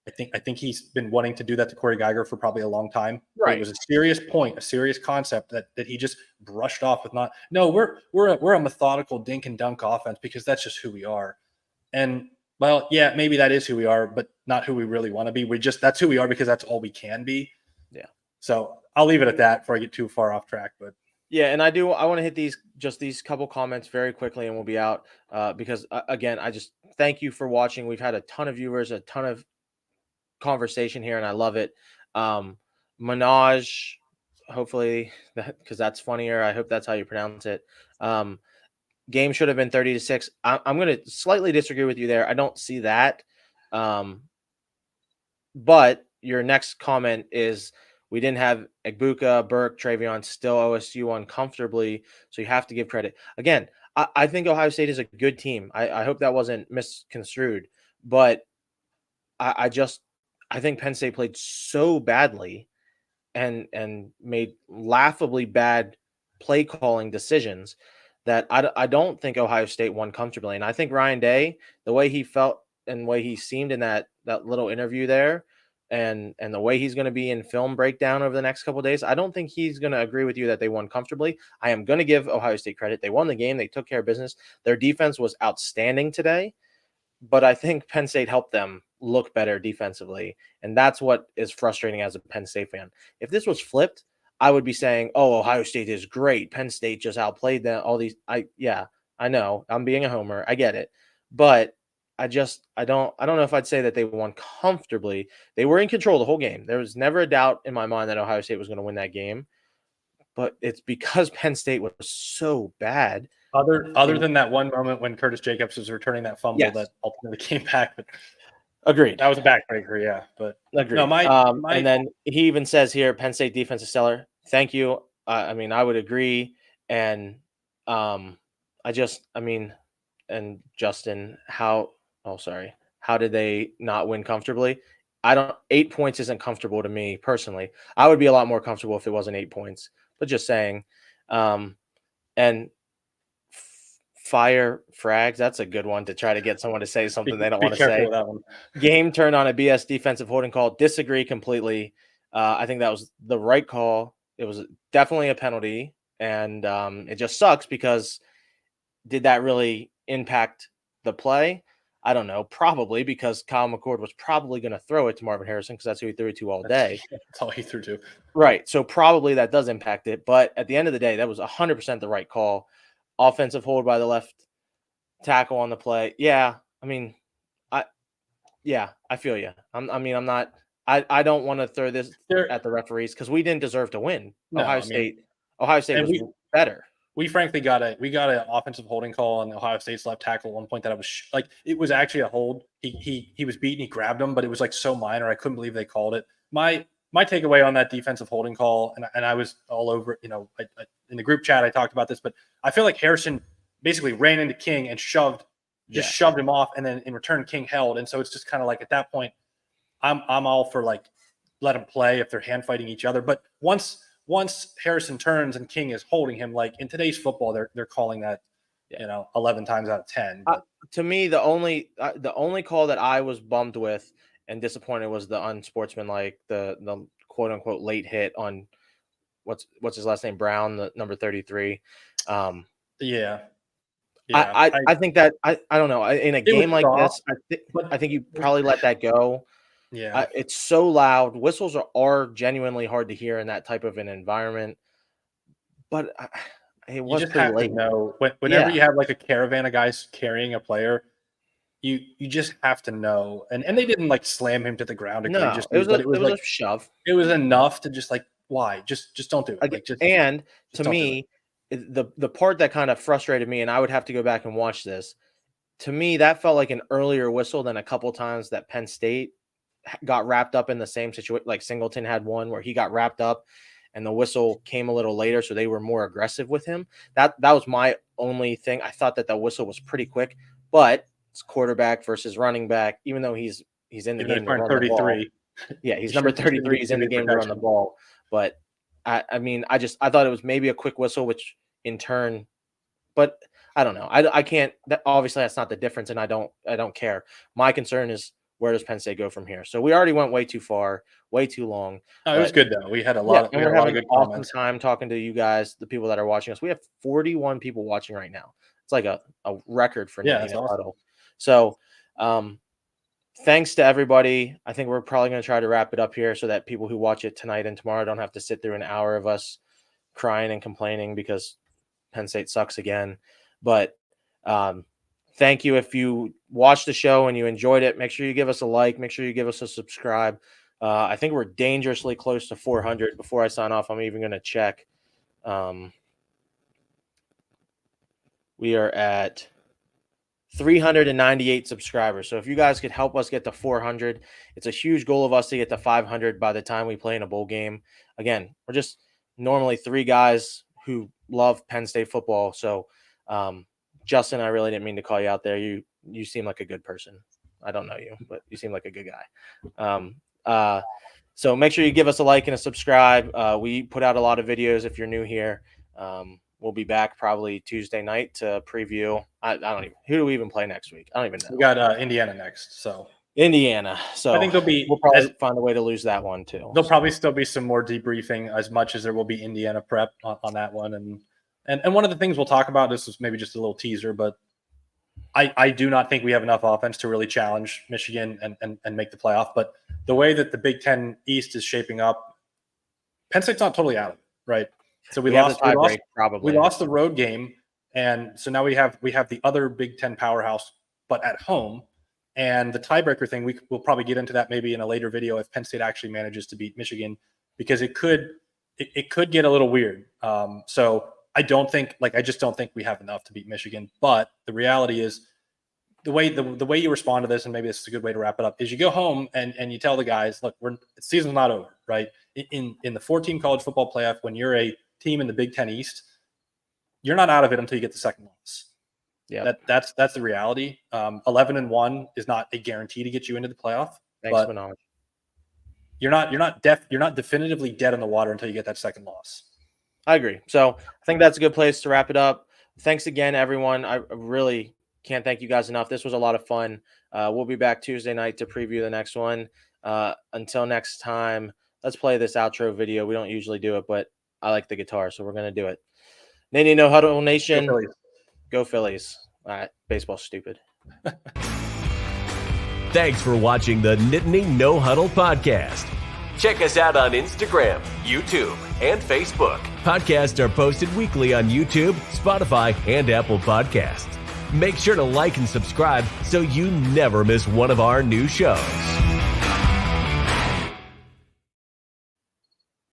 I think he's been wanting to do that to Corey Geiger for probably a long time. Right. It was a serious point, a serious concept that he just brushed off with not. No, we're a methodical dink and dunk offense because that's just who we are. And well, yeah, maybe that is who we are, but not who we really want to be. That's who we are because that's all we can be. Yeah. So I'll leave it at that before I get too far off track. But yeah, and I want to hit these couple comments very quickly, and we'll be out because again, I just thank you for watching. We've had a ton of viewers, a ton of conversation here, and I love it. Minaj, hopefully because that's funnier. I hope that's how you pronounce it. Game should have been 30-6. I'm going to slightly disagree with you there. I don't see that. But your next comment is we didn't have Egbuka, Burke, Travion, still OSU uncomfortably. So you have to give credit. Again, I think Ohio State is a good team. I hope that wasn't misconstrued. But I think Penn State played so badly and made laughably bad play calling decisions that I don't think Ohio State won comfortably. And I think Ryan Day, the way he felt and the way he seemed in that little interview there, and the way he's going to be in film breakdown over the next couple of days, I don't think he's going to agree with you that they won comfortably. I am going to give Ohio State credit. They won the game. They took care of business. Their defense was outstanding today, but I think Penn State helped them look better defensively. And that's what is frustrating as a Penn State fan. If this was flipped, I would be saying, oh, Ohio State is great. Penn State just outplayed them. All these, I know I'm being a homer. I get it. But I don't know if I'd say that they won comfortably. They were in control the whole game. There was never a doubt in my mind that Ohio State was going to win that game. But it's because Penn State was so bad. Other than that one moment when Curtis Jacobs was returning that fumble that ultimately came back. But agreed. That was a backbreaker, yeah. But agreed. No, and then he even says here, Penn State defense is stellar. Thank you. I mean, I would agree. And and Justin, how did they not win comfortably? 8 points isn't comfortable to me personally. I would be a lot more comfortable if it wasn't 8 points, but just saying. And fire frags, that's a good one to try to get someone to say something they don't want to say. With that one. Game turned on a BS defensive holding call. Disagree completely. I think that was the right call. It was definitely a penalty, and it just sucks because did that really impact the play? I don't know. Probably because Kyle McCord was probably going to throw it to Marvin Harrison because that's who he threw it to all day. That's all he threw to. Right. So probably that does impact it. But at the end of the day, that was 100% the right call. Offensive hold by the left tackle on the play. Yeah. I mean, I feel you. I don't want to throw this at the referees because we didn't deserve to win. No, Ohio State was better. We frankly got an offensive holding call on Ohio State's left tackle at one point that I was it was actually a hold. He was beaten, he grabbed him, but it was like so minor. I couldn't believe they called it. My takeaway on that defensive holding call, and I was all over, in the group chat I talked about this, but I feel like Harrison basically ran into King and shoved him off, and then in return King held, and so it's just kind of like at that point, I'm all for let them play if they're hand fighting each other, but once Harrison turns and King is holding him, like in today's football, they're calling that, 11 times out of 10. To me, the only call that I was bummed with and disappointed was the unsportsmanlike, the quote unquote late hit on what's his last name, Brown, the number 33. Yeah. I think that I don't know, in a game like this, I think you probably let that go. Yeah, it's so loud. Whistles are genuinely hard to hear in that type of an environment. But it was pretty late. Whenever you have like a caravan of guys carrying a player, you just have to know. And they didn't like slam him to the ground egregiously, but it was a shove. it was enough to just like, why? Just don't do it. Like, And to don't do me, the part that kind of frustrated me, and I would have to go back and watch this. To me, that felt like an earlier whistle than a couple times that Penn State got wrapped up in the same situation. Like Singleton had one where he got wrapped up and the whistle came a little later, so they were more aggressive with him. That was my only thing. I thought that the whistle was pretty quick, but it's quarterback versus running back, even though he's in the game to run 33. The ball. Yeah, he's number 33. He's in the game to run the ball. But I mean, I thought it was maybe a quick whistle, which in turn, but I don't know. I can't. Obviously, that's not the difference, and I don't care. My concern is, where does Penn State go from here? So we already went way too far, way too long. No, it was good though. We had a lot. Yeah, we had a lot of good awesome comments. Time talking to you guys, the people that are watching us. We have 41 people watching right now. It's like a record for that's awesome. Huddle. So, thanks to everybody. I think we're probably going to try to wrap it up here so that people who watch it tonight and tomorrow don't have to sit through an hour of us crying and complaining because Penn State sucks again. But thank you. If you watched the show and you enjoyed it, make sure you give us a like. Make sure you give us a subscribe. I think we're dangerously close to 400. Before I sign off, I'm even going to check. We are at 398 subscribers. So if you guys could help us get to 400, it's a huge goal of us to get to 500 by the time we play in a bowl game. Again, we're just normally three guys who love Penn State football. So, Justin, I really didn't mean to call you out there. You seem like a good person. I don't know you, but you seem like a good guy. So make sure you give us a like and a subscribe. We put out a lot of videos if you're new here. We'll be back probably Tuesday night to preview. I don't even. Who do we even play next week? I don't even know. We got Indiana next, so Indiana. So I think we'll probably find a way to lose that one too. There'll probably still be some more debriefing, as much as there will be Indiana prep on that one. And one of the things we'll talk about, this is maybe just a little teaser, but I do not think we have enough offense to really challenge Michigan and make the playoff. But the way that the Big Ten East is shaping up, Penn State's not totally out of it, right? So we lost the road game, and so now we have the other Big Ten powerhouse, but at home. And the tiebreaker thing, we'll probably get into that maybe in a later video if Penn State actually manages to beat Michigan, because it could get a little weird. So I just don't think we have enough to beat Michigan. But the reality is, the way you respond to this, and maybe this is a good way to wrap it up, is you go home and you tell the guys, look, the season's not over, right? In the 4-team college football playoff, when you're a team in the Big Ten East, you're not out of it until you get the second loss. Yeah, that's the reality. 11-1 is not a guarantee to get you into the playoff. Thanks, Manoj. You're not definitively dead in the water until you get that second loss. I agree. So I think that's a good place to wrap it up. Thanks again, everyone. I really can't thank you guys enough. This was a lot of fun. We'll be back Tuesday night to preview the next one. Until next time, let's play this outro video. We don't usually do it, but I like the guitar, so we're going to do it. Nittany No Huddle Nation. Go Phillies. All right. Baseball's stupid. Thanks for watching the Nittany No Huddle podcast. Check us out on Instagram, YouTube, and Facebook. Podcasts are posted weekly on YouTube, Spotify, and Apple Podcasts. Make sure to like and subscribe so you never miss one of our new shows.